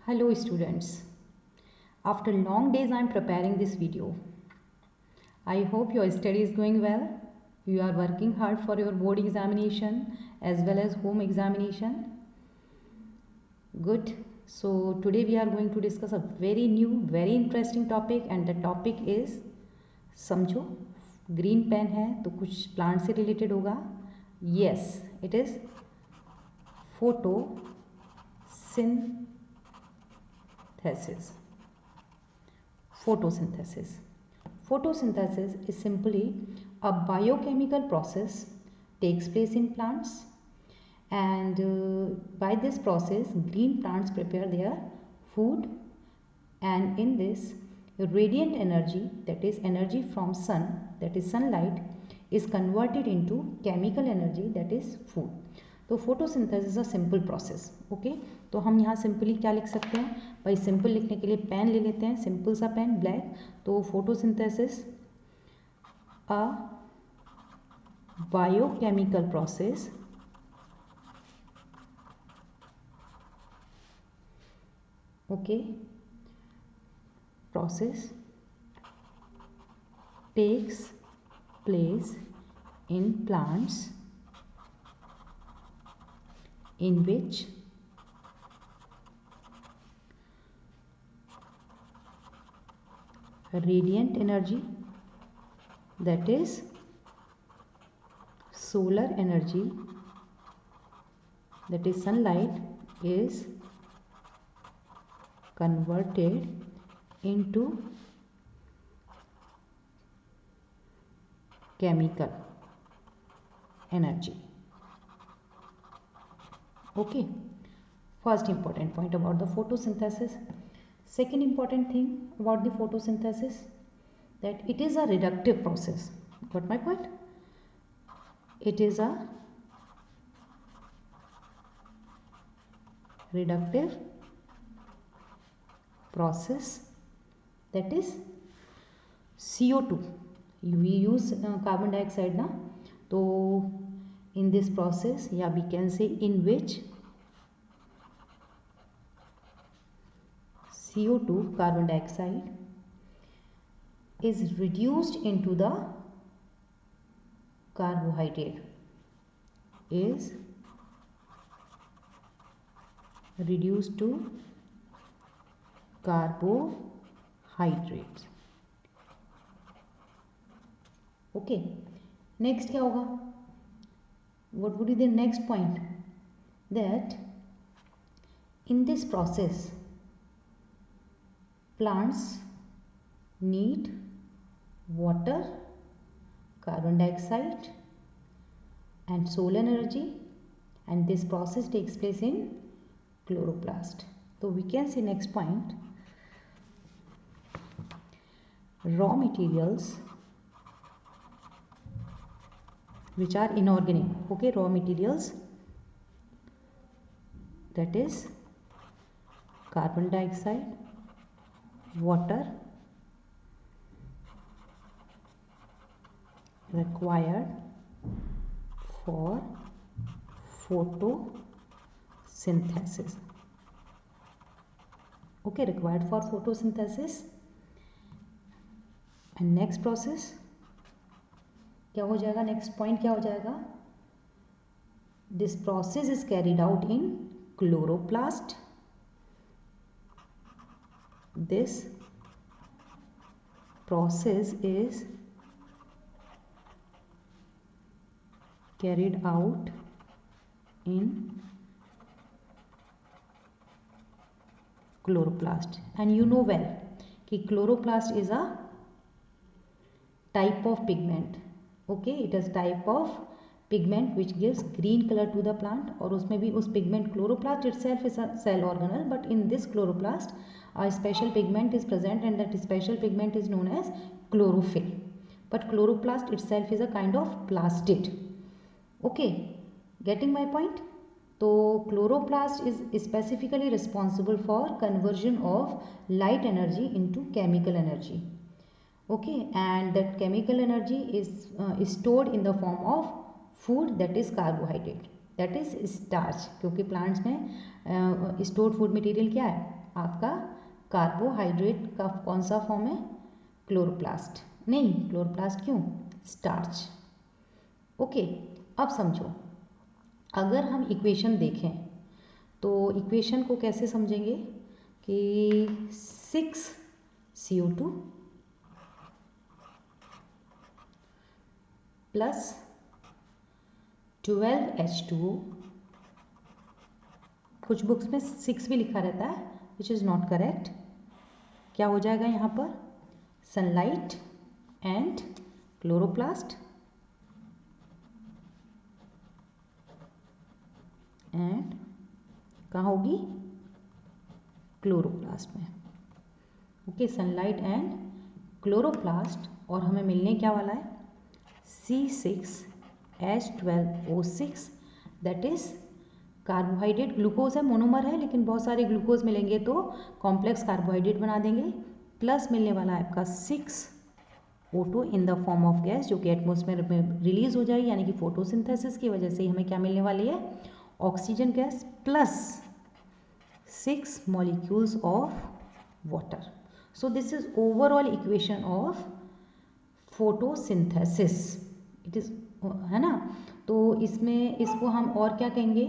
Hello students. After long days I am preparing this video. I hope your study is going well. You are working hard for your board examination as well as home examination. Good. So today we are going to discuss a very new, very interesting topic and the topic is समझो green pen है तो कुछ plant से related होगा. Yes, it is photosynthesis. Photosynthesis is simply a biochemical process takes place in plants, and by this process green plants prepare their food, and in this radiant energy, that is energy from sun, that is sunlight, is converted into chemical energy, that is food. तो photosynthesis is a simple process. Okay, तो हम यहाँ simply क्या लिख सकते हैं भाई? Simple लिखने के लिए पेन ले लेते हैं, सिंपल सा पेन ब्लैक. तो photosynthesis a biochemical process process takes place in plants in which radiant energy, that is solar energy, that is sunlight, is converted into chemical energy. Okay, first important point about the photosynthesis. Second important thing about the photosynthesis, that it is a reductive process. Got my point? It is a reductive process, that is CO2. We use carbon dioxide na, so in this process, yeah, we can say in which CO2, carbon dioxide, is reduced into the carbohydrate, is reduced to carbohydrates. Okay, next क्या होगा? What would be the next point? That in this process plants need water, carbon dioxide and solar energy, and this process takes place in chloroplast. So we can see next point, raw materials which are inorganic. Okay, raw materials, that is carbon dioxide, water, required for photosynthesis. Okay, required for photosynthesis. And next process क्या हो जाएगा? Next point क्या हो जाएगा? This process is carried out in chloroplast. This process is carried out in chloroplast, and you know well कि chloroplast is a type of pigment. Okay, it is type of pigment which gives green color to the plant, और उसमें भी उस pigment, chloroplast itself is a cell organelle, but in this chloroplast a special pigment is present, and that special pigment is known as chlorophyll. But chloroplast itself is a kind of plastid. Okay, getting my point? So chloroplast is specifically responsible for conversion of light energy into chemical energy. Okay, and that chemical energy is stored in the form of food, that is carbohydrate, that is starch. क्योंकि plants में stored food material क्या है? आपका carbohydrate का कौन सा form है, chloroplast, नहीं क्लोरोप्लास्ट क्यों, स्टार्च। ओके, अब समझो, अगर हम इक्वेशन देखें तो इक्वेशन को कैसे समझेंगे कि 6CO2 प्लस 12H2O, कुछ बुक्स में 6 भी लिखा रहता है विच इज़ नॉट करेक्ट, क्या हो जाएगा यहाँ पर, सनलाइट एंड क्लोरोप्लास्ट एंड कहाँ होगी, क्लोरोप्लास्ट में। ओके, सनलाइट एंड क्लोरोप्लास्ट, और हमें मिलने क्या वाला है, C6H12O6, that is carbohydrate, glucose है, मोनोमर है, लेकिन बहुत सारे ग्लूकोज मिलेंगे तो कॉम्प्लेक्स कार्बोहाइड्रेट बना देंगे, प्लस मिलने वाला है आपका 6O2 in the form of gas, जो कि एटमॉस्फेयर में रिलीज हो जाएगी, यानी कि फोटोसिंथेसिस की वजह से हमें क्या मिलने वाली है, oxygen gas, plus 6 molecules of water. So this is overall equation of photosynthesis. It is, है ना, तो इसमें इसको हम और क्या कहेंगे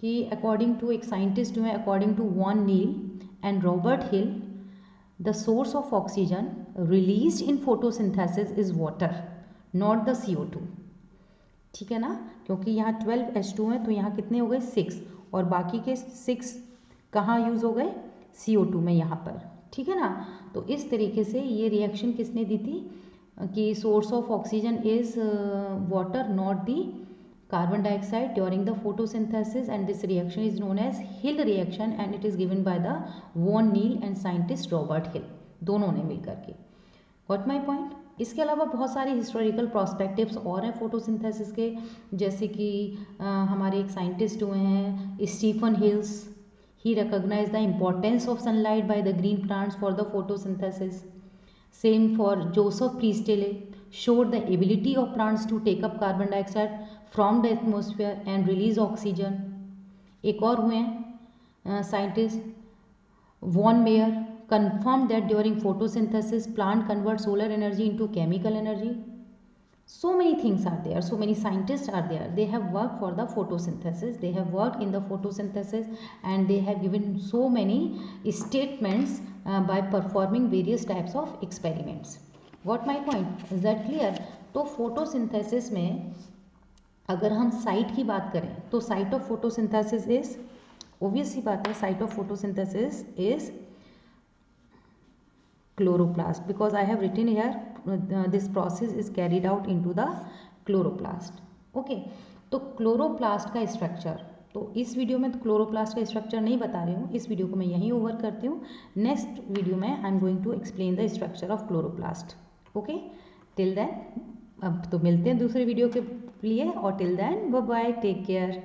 कि अकॉर्डिंग टू एक साइंटिस्ट जो है, according to Van Niel and Robert Hill, the source of oxygen released in photosynthesis is water, not the CO2। ठीक है ना, क्योंकि यहाँ 12H2 है तो यहाँ कितने हो गए, 6, और बाकी के 6 कहाँ यूज़ हो गए, CO2 में यहाँ पर। ठीक है ना, तो इस तरीके से ये रिएक्शन किसने दी थी कि source of oxygen is water not the carbon dioxide during the photosynthesis, and this reaction is known as Hill reaction and it is given by the Van Niel and scientist Robert Hill, दोनों ने मिलकर के। Got my point. इसके अलावा बहुत सारे historical prospectives और हैं फोटोसिंथेसिस के, जैसे कि हमारे एक साइंटिस्ट हुए हैं Stephen Hills, he recognized the importance of sunlight by the green plants for the photosynthesis. Same for Joseph Priestley, showed the ability of plants to take up carbon dioxide from the atmosphere and release oxygen. एक और हुए हैं scientist von Mayer, confirmed that during photosynthesis plant convert solar energy into chemical energy. So many things are there, so many scientists are there, they have worked for the photosynthesis, they have worked in the photosynthesis, and they have given so many statements by performing various types of experiments. Got my point? Is that clear? तो photosynthesis में अगर हम site की बात करें तो site of photosynthesis is, obvious सी बात है, site of photosynthesis is chloroplast, because I have written here this process is carried out into the chloroplast. Okay, तो क्लोरोप्लास्ट का स्ट्रक्चर, तो इस वीडियो में तो क्लोरोप्लास्ट का स्ट्रक्चर नहीं बता रही हूँ, इस वीडियो को मैं यहीं ओवर करती हूँ। नेक्स्ट वीडियो में I am going to explain the structure of chloroplast. Okay, till then अब तो मिलते हैं दूसरे वीडियो के लिए, और till then bye bye, take care.